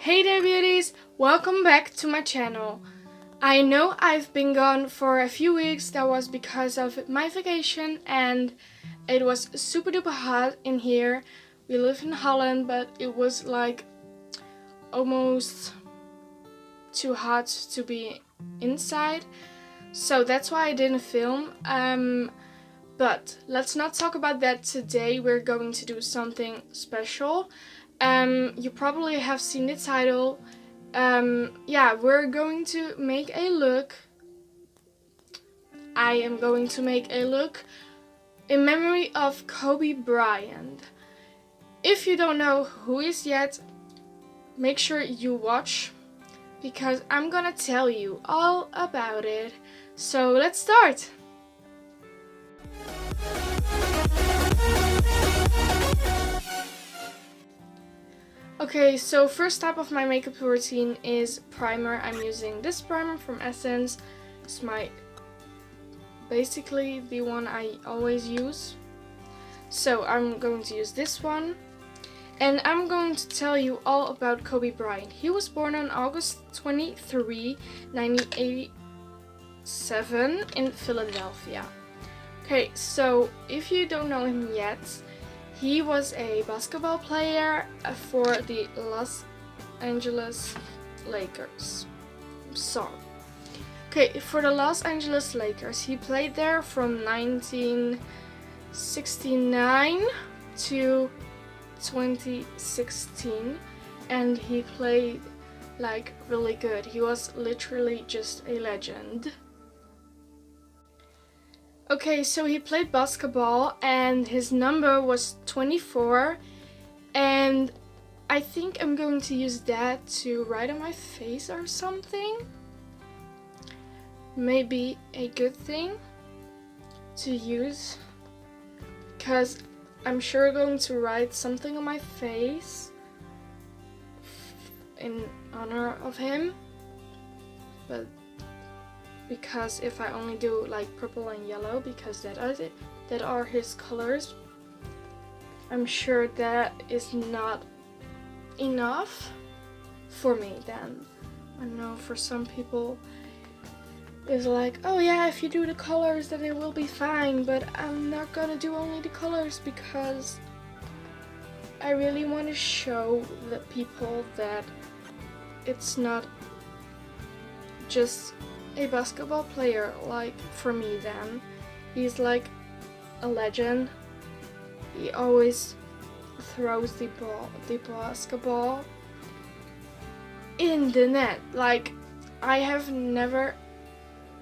Hey there beauties, welcome back to my channel. I know I've been gone for a few weeks. That was because of my vacation and it was super duper hot in here. We live in Holland, but it was like almost too hot to be inside. So that's why I didn't film. But let's not talk about that today. We're going to do something special. You probably have seen the title. Yeah, we're going to make a look. I am going to make a look in memory of Kobe Bryant. If you don't know who he is yet, make sure you watch because I'm gonna tell you all about it. So let's start! Okay, so first step of my makeup routine is primer. I'm using this primer from Essence. It's basically the one I always use. So I'm going to use this one. And I'm going to tell you all about Kobe Bryant. He was born on August 23, 1987 in Philadelphia. Okay, so if you don't know him yet, he was a basketball player for the Los Angeles Lakers. Okay, for the Los Angeles Lakers, he played there from 1969 to 2016, and he played like really good. He was literally just a legend. Okay, so he played basketball and his number was 24, and I think I'm going to use that to write on my face or something. Maybe a good thing to use, because I'm sure going to write something on my face in honor of him, but because if I only do like purple and yellow, because that are his colors, I'm sure that is not enough for me then. I know for some people it's like, oh yeah, if you do the colors then it will be fine, but I'm not gonna do only the colors because I really want to show the people that it's not just a basketball player. Like for me then, he's like a legend. He always throws the basketball in the net. Like I have never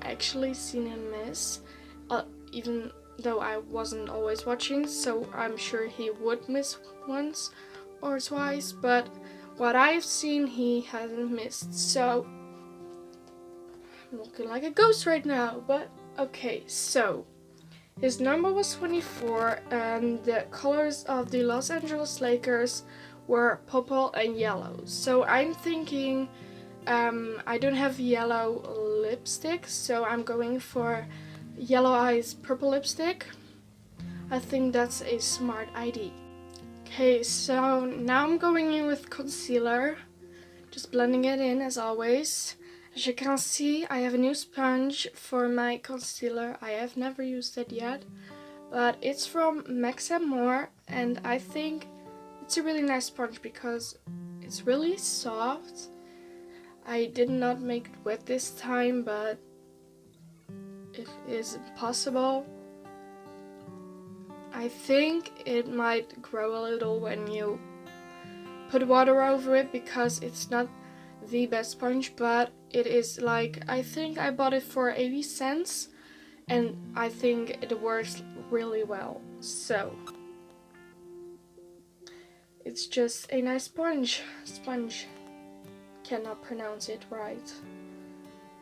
actually seen him miss, even though I wasn't always watching, so I'm sure he would miss once or twice, but what I've seen he hasn't missed. So I'm looking like a ghost right now, but okay. So his number was 24 and the colors of the Los Angeles Lakers were purple and yellow. So I'm thinking I don't have yellow lipstick, so I'm going for Yellow Eyes purple lipstick. I think that's a smart idea. Okay, so now I'm going in with concealer, just blending it in as always. As you can see, I have a new sponge for my concealer. I have never used it yet, but it's from Max&More, and I think it's a really nice sponge because it's really soft. I did not make it wet this time, but it is possible. I think it might grow a little when you put water over it because it's not the best sponge, but it is like, I think I bought it for 80 cents and I think it works really well. So it's just a nice sponge. Cannot pronounce it right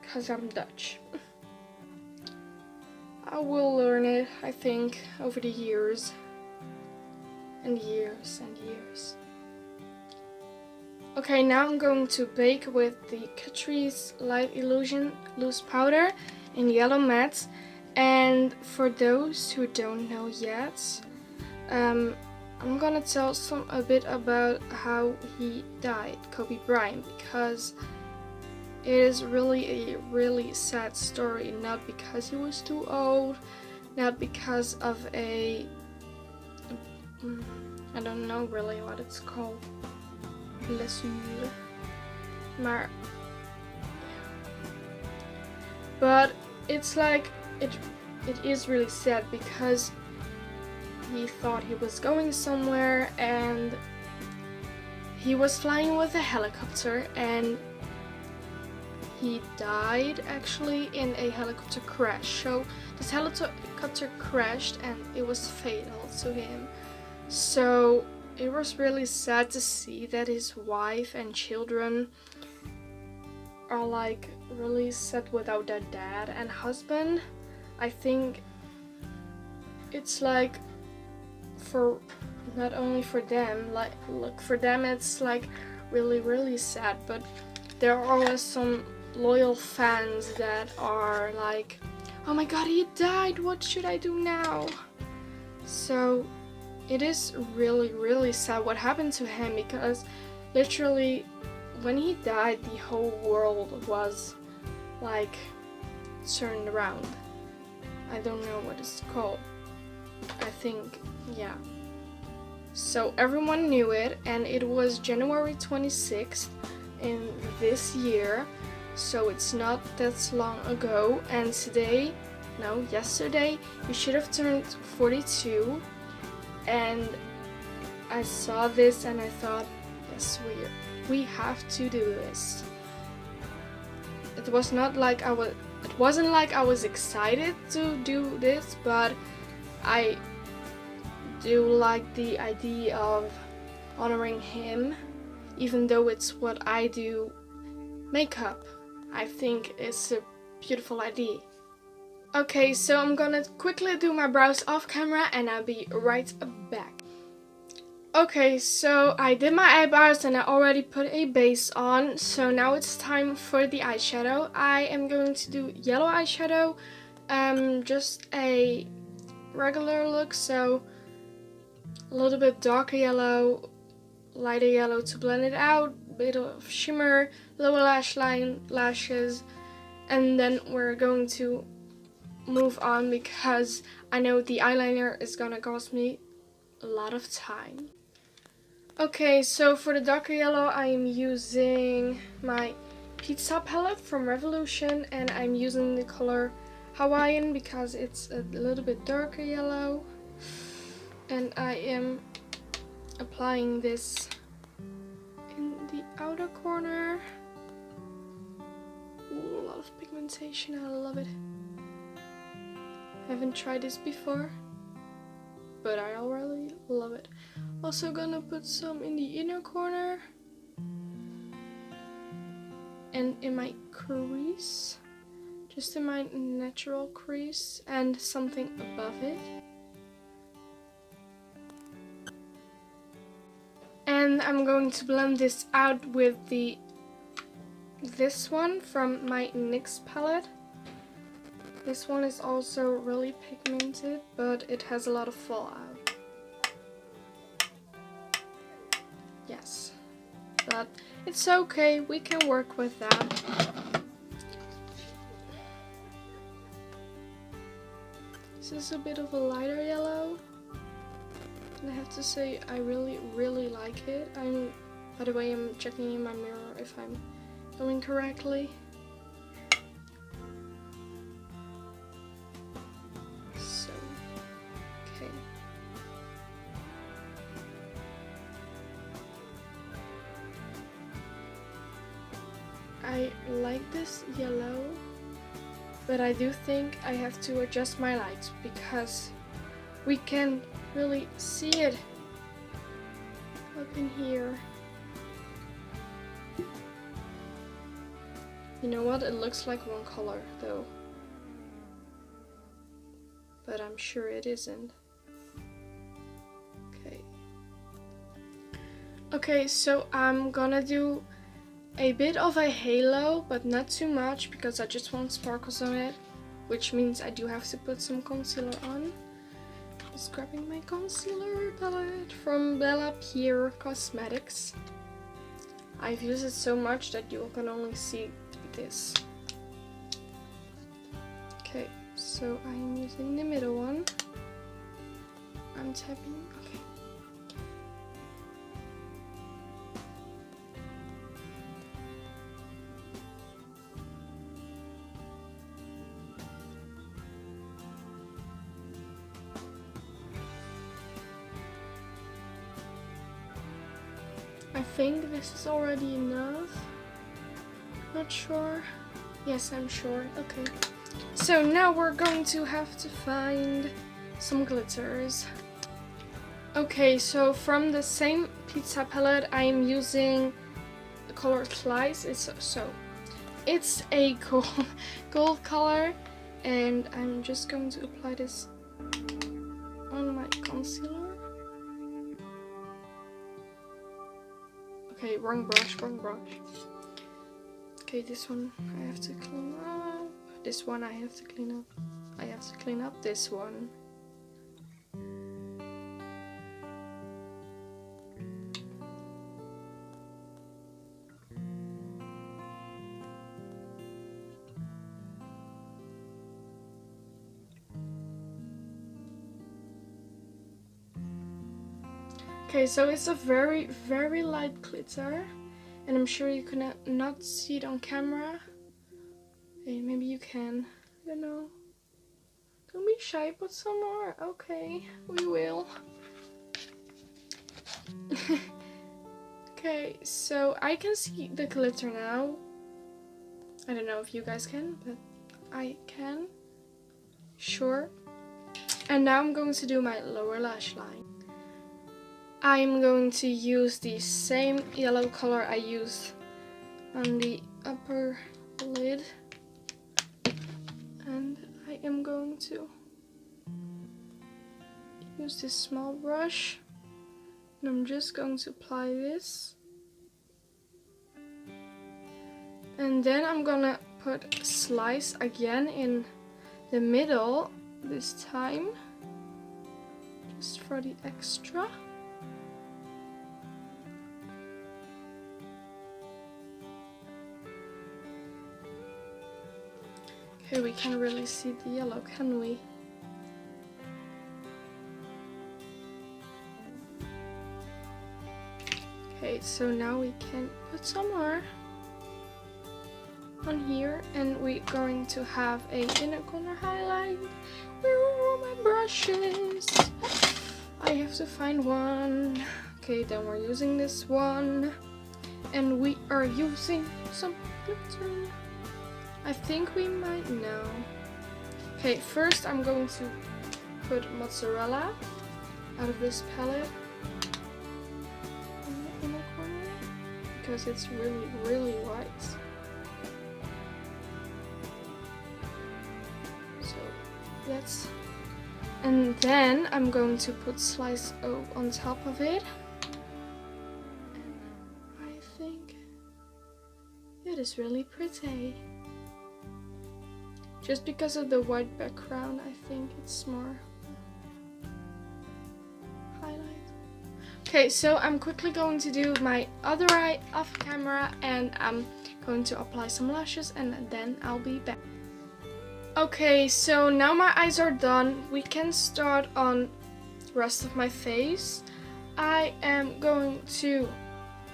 because I'm Dutch. I will learn it, I think, over the years and years and years. Okay, now I'm going to bake with the Catrice Light Illusion Loose Powder in Yellow Matte. And for those who don't know yet, I'm gonna tell a bit about how he died, Kobe Bryant, because it is really a really sad story. Not because he was too old, not because of I don't know really what it's called, blessure, but it's like it is really sad because he thought he was going somewhere and he was flying with a helicopter and he died actually in a helicopter crash. So this helicopter crashed and it was fatal to him. So it was really sad to see that his wife and children are like really sad without their dad and husband. I think it's like for not only for them, like look for them it's like really sad, but there are always some loyal fans that are like, oh my god, he died, what should I do now? So it is really sad what happened to him, because literally when he died the whole world was like turned around. I don't know what it's called. I think, yeah. So everyone knew it, and it was January 26th in this year, so it's not that long ago. And yesterday, he should have turned 42, and I saw this and I thought, yes, we have to do this. It wasn't like I was excited to do this, but I do like the idea of honoring him, even though it's what I do, makeup. I think it's a beautiful idea. Okay, so I'm gonna quickly do my brows off camera and I'll be right back. Okay, so I did my eyebrows and I already put a base on, so now it's time for the eyeshadow. I am going to do yellow eyeshadow, just a regular look, so a little bit darker yellow, lighter yellow to blend it out, bit of shimmer, lower lash line, lashes, and then we're going to move on because I know the eyeliner is gonna cost me a lot of time. Okay, so for the darker yellow I am using my Pizza palette from Revolution, and I'm using the color Hawaiian because it's a little bit darker yellow, and I am applying this in the outer corner. Ooh, a lot of pigmentation, I love it. I haven't tried this before, but I already love it. Also gonna put some in the inner corner and in my crease, just in my natural crease, and something above it. And I'm going to blend this out with this one from my NYX palette. This one is also really pigmented, but it has a lot of fallout. Yes, but it's okay, we can work with that. This is a bit of a lighter yellow, and I have to say I really like it. By the way, I'm checking in my mirror if I'm going correctly. So, okay. I like this yellow, but I do think I have to adjust my lights because we can really see it up in here. You know what? It looks like one color though, but I'm sure it isn't. Okay, so I'm gonna do a bit of a halo, but not too much because I just want sparkles on it, which means I do have to put some concealer on. Just grabbing my concealer palette from Bellapière Cosmetics. I've used it so much that you can only see this. Okay, so I'm using the middle one. I'm tapping, okay. I think this is already enough. Not sure. Yes, I'm sure. Okay. So now we're going to have to find some glitters. Okay, so from the same pizza palette, I am using the color Slice. It's a gold color, and I'm just going to apply this on my concealer. Okay, wrong brush. Okay, this one I have to clean up. This one I have to clean up. I have to clean up this one. Okay, so it's a very, very light glitter, and I'm sure you cannot see it on camera. Okay, maybe you can. I don't know. Don't be shy, put some more. Okay, we will. Okay, so I can see the glitter now. I don't know if you guys can, but I can. Sure. And now I'm going to do my lower lash line. I'm going to use the same yellow color I used on the upper lid, and I am going to use this small brush, and I'm just going to apply this, and then I'm gonna put Slice again in the middle this time, just for the extra. Okay, we can't really see the yellow, can we? Okay, so now we can put some more on here, and we're going to have a inner corner highlight. Where are all my brushes? I have to find one. Okay, then we're using this one, and we are using some glitter. I think we might know. Okay, first I'm going to put mozzarella out of this palette in the inner corner because it's really, really white. So that's, and then I'm going to put Slice O on top of it. And I think it is really pretty. Just because of the white background, I think it's more highlight. Okay, so I'm quickly going to do my other eye off camera, and I'm going to apply some lashes, and then I'll be back. Okay, so now my eyes are done. We can start on the rest of my face. I am going to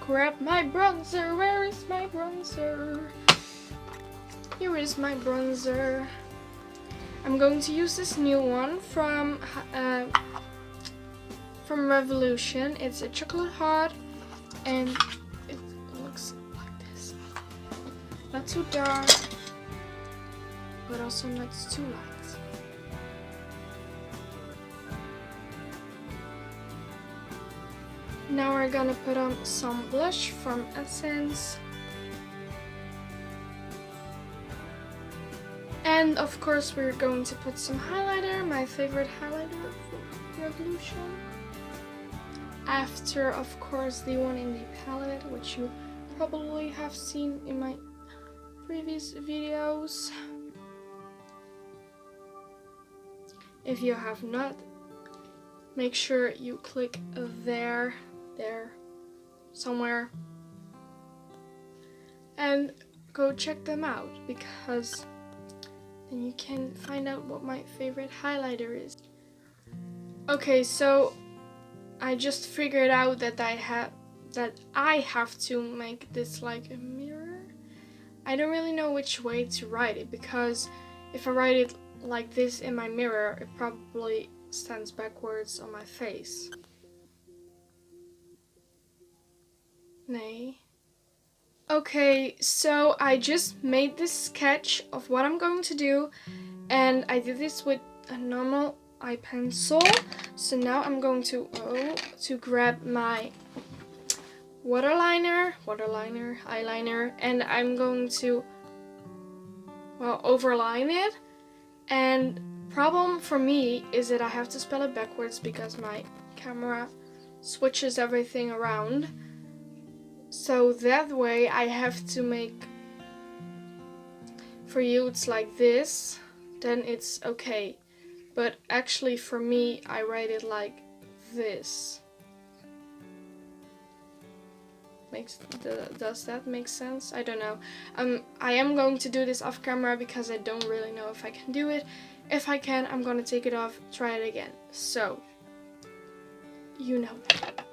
grab my bronzer. Where is my bronzer? Here is my bronzer. I'm going to use this new one from Revolution. It's a chocolate heart, and it looks like this. Not too dark, but also not too light. Now we're gonna put on some blush from Essence. And of course we're going to put some highlighter, my favorite highlighter from Revolution. After, of course, the one in the palette, which you probably have seen in my previous videos. If you have not, make sure you click there, somewhere, and go check them out, because then you can find out what my favorite highlighter is. Okay, so I just figured out that I have to make this like a mirror. I don't really know which way to write it, because if I write it like this in my mirror, it probably stands backwards on my face. Nay. Okay, so I just made this sketch of what I'm going to do, and I did this with a normal eye pencil. So now I'm going to grab my eyeliner, and I'm going to, well, overline it. And problem for me is that I have to spell it backwards because my camera switches everything around. So that way I have to make, for you it's like this, then it's okay. But actually for me, I write it like this. Does that make sense? I don't know. I am going to do this off camera because I don't really know if I can do it. If I can, I'm gonna take it off, try it again. So, you know that.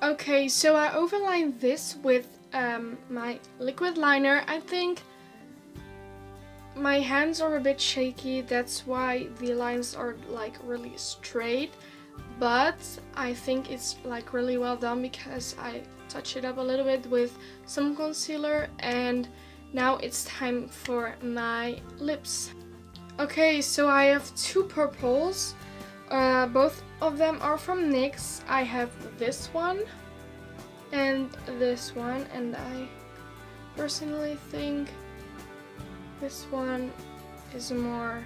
Okay, so I overlined this with my liquid liner. I think my hands are a bit shaky, that's why the lines are like really straight, but I think it's like really well done because I touch it up a little bit with some concealer. And now it's time for my lips. Okay, so I have two purples. Both of them are from NYX. I have this one and this one, and I personally think this one is more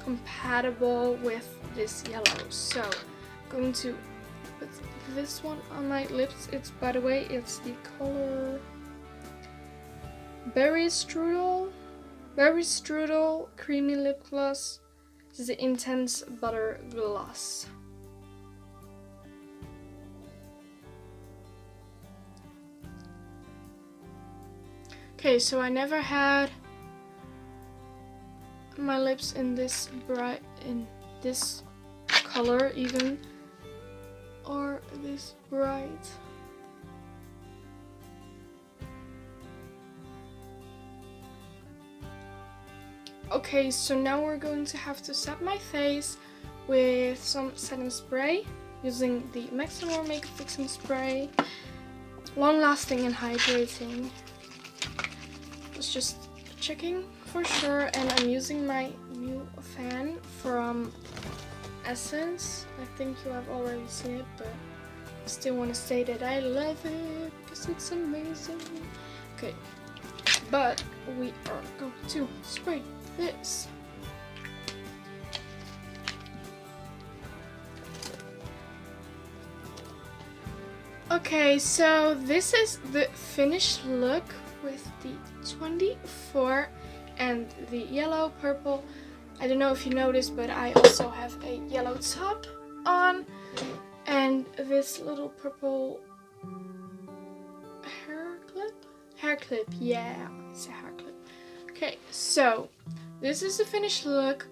compatible with this yellow. So I'm going to put this one on my lips. It's, by the way, it's the color Berry Strudel Creamy Lip Gloss. This is the Intense Butter Gloss. Okay, so I never had my lips in this bright, in this color even, or this bright. Okay, so now we're going to have to set my face with some setting spray using the Max&More Makeup Fixing Spray. Long lasting and hydrating. Was just checking for sure, and I'm using my new fan from Essence. I think you have already seen it, but I still want to say that I love it because it's amazing. Okay, but we are going to spray this. Okay, so this is the finished look with the 24 and the yellow purple. I don't know if you noticed, but I also have a yellow top on and this little purple hair clip, yeah, it's a hair clip. Okay, so this is the finished look.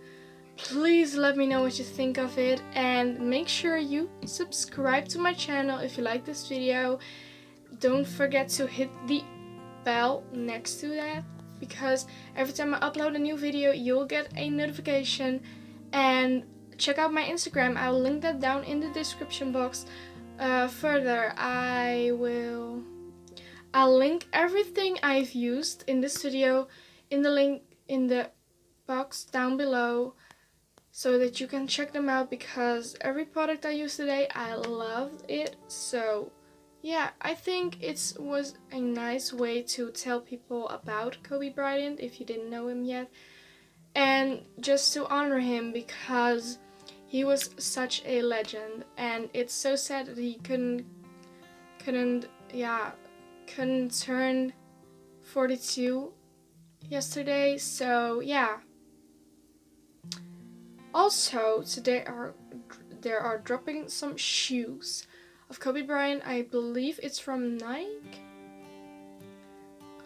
Please let me know what you think of it, and make sure you subscribe to my channel if you like this video. Don't forget to hit the bell next to that, because every time I upload a new video you'll get a notification. And check out my Instagram, I'll link that down in the description box. Further, I'll link everything I've used in this video in the link in the box down below, so that you can check them out, because every product I used today, I loved it. So yeah, I think it was a nice way to tell people about Kobe Bryant if you didn't know him yet, and just to honor him because he was such a legend. And it's so sad that he couldn't turn 42 yesterday. So yeah, Also, today there are dropping some shoes of Kobe Bryant. I believe it's from Nike.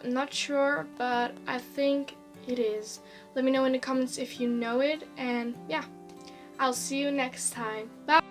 I'm not sure, but I think it is. Let me know in the comments if you know it, and yeah, I'll see you next time. Bye!